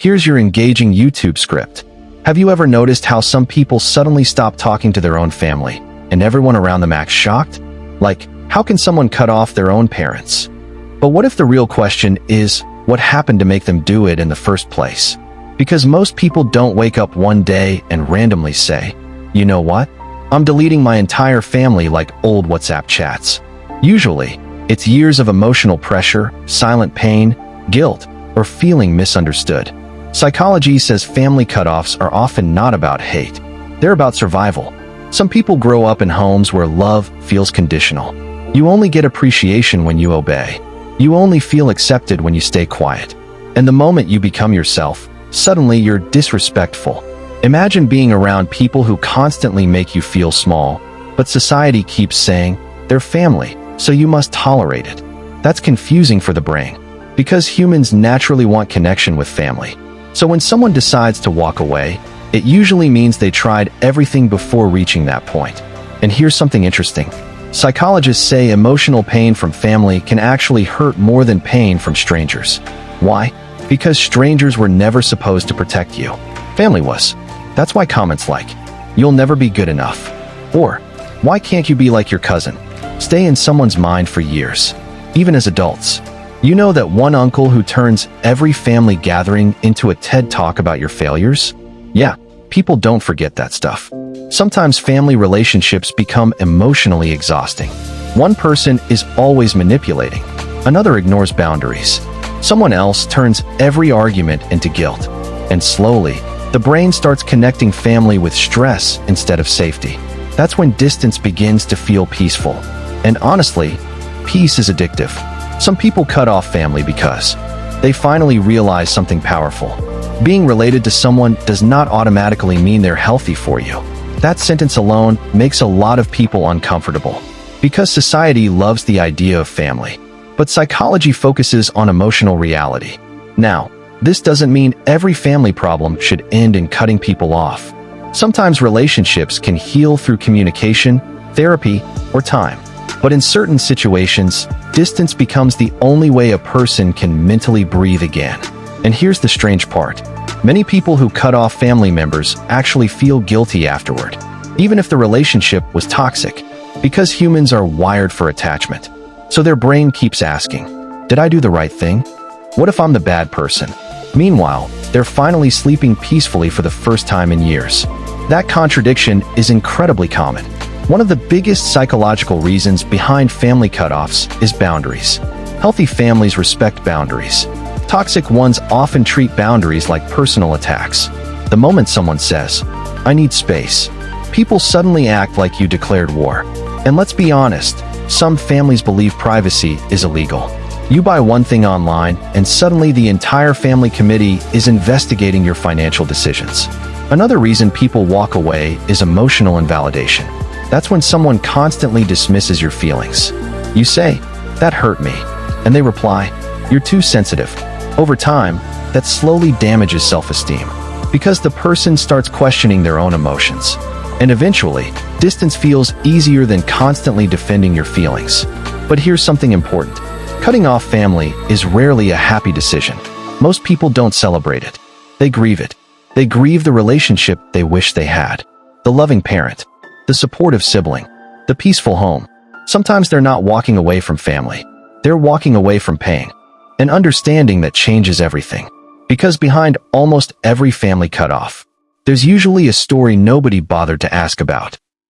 Here's your engaging YouTube script. Have you ever noticed how some people suddenly stop talking to their own family, and everyone around them acts shocked? Like, how can someone cut off their own parents? But what if the real question is, what happened to make them do it in the first place? Because most people don't wake up one day and randomly say, you know what? I'm deleting my entire family like old WhatsApp chats. Usually, it's years of emotional pressure, silent pain, guilt, or feeling misunderstood. Psychology says family cutoffs are often not about hate. They're about survival. Some people grow up in homes where love feels conditional. You only get appreciation when you obey. You only feel accepted when you stay quiet. And the moment you become yourself, suddenly you're disrespectful. Imagine being around people who constantly make you feel small, but society keeps saying, they're family, so you must tolerate it. That's confusing for the brain, because humans naturally want connection with family. So when someone decides to walk away, it usually means they tried everything before reaching that point. And here's something interesting. Psychologists say emotional pain from family can actually hurt more than pain from strangers. Why? Because strangers were never supposed to protect you. Family was. That's why comments like, you'll never be good enough, or why can't you be like your cousin, stay in someone's mind for years. Even as adults, you know that one uncle who turns every family gathering into a TED Talk about your failures? Yeah, people don't forget that stuff. Sometimes family relationships become emotionally exhausting. One person is always manipulating. Another ignores boundaries. Someone else turns every argument into guilt. And slowly, the brain starts connecting family with stress instead of safety. That's when distance begins to feel peaceful. And honestly, peace is addictive. Some people cut off family because they finally realize something powerful. Being related to someone does not automatically mean they're healthy for you. That sentence alone makes a lot of people uncomfortable, because society loves the idea of family, but psychology focuses on emotional reality. Now, this doesn't mean every family problem should end in cutting people off. Sometimes relationships can heal through communication, therapy, or time. But in certain situations, distance becomes the only way a person can mentally breathe again. And here's the strange part. Many people who cut off family members actually feel guilty afterward, even if the relationship was toxic, because humans are wired for attachment. So their brain keeps asking, did I do the right thing? What if I'm the bad person? Meanwhile, they're finally sleeping peacefully for the first time in years. That contradiction is incredibly common. One of the biggest psychological reasons behind family cutoffs is boundaries. Healthy families respect boundaries. Toxic ones often treat boundaries like personal attacks. The moment someone says, I need space, people suddenly act like you declared war. And let's be honest, some families believe privacy is illegal. You buy one thing online, and suddenly the entire family committee is investigating your financial decisions. Another reason people walk away is emotional invalidation. That's when someone constantly dismisses your feelings. You say, that hurt me, and they reply, you're too sensitive. Over time, that slowly damages self-esteem, because the person starts questioning their own emotions. And eventually, distance feels easier than constantly defending your feelings. But here's something important. Cutting off family is rarely a happy decision. Most people don't celebrate it. They grieve it. They grieve the relationship they wish they had. The loving parent, the supportive sibling, the peaceful home. Sometimes they're not walking away from family. They're walking away from pain. An understanding that changes everything. Because behind almost every family cutoff, there's usually a story nobody bothered to ask about.